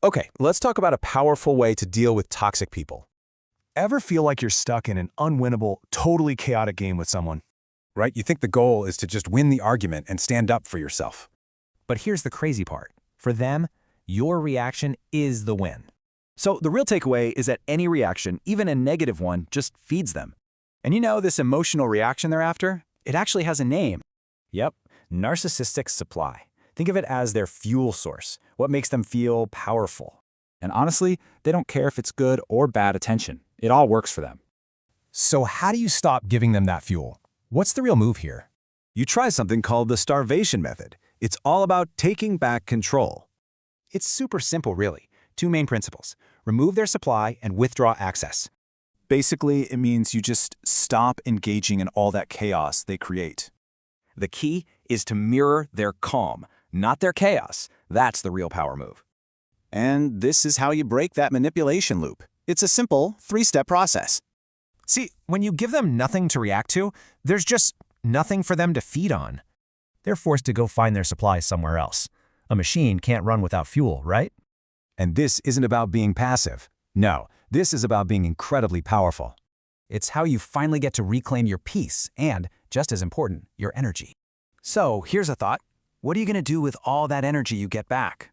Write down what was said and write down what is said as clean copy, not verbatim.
Okay, let's talk about a powerful way to deal with toxic people. Ever feel like you're stuck in an unwinnable, totally chaotic game with someone? Right? You think the goal is to just win the argument and stand up for yourself. But here's the crazy part. For them, your reaction is the win. So the real takeaway is that any reaction, even a negative one, just feeds them. And you know this emotional reaction they're after? It actually has a name. Yep, narcissistic supply. Think of it as their fuel source, what makes them feel powerful. And honestly, they don't care if it's good or bad attention. It all works for them. So how do you stop giving them that fuel? What's the real move here? You try something called the starvation method. It's all about taking back control. It's super simple, really. Two main principles: remove their supply and withdraw access. Basically, it means you just stop engaging in all that chaos they create. The key is to mirror their calm, not their chaos. That's the real power move. And this is how you break that manipulation loop. It's a simple 3-step process. See, when you give them nothing to react to, there's just nothing for them to feed on. They're forced to go find their supplies somewhere else. A machine can't run without fuel, right? And this isn't about being passive. No, this is about being incredibly powerful. It's how you finally get to reclaim your peace and, just as important, your energy. So here's a thought. What are you going to do with all that energy you get back?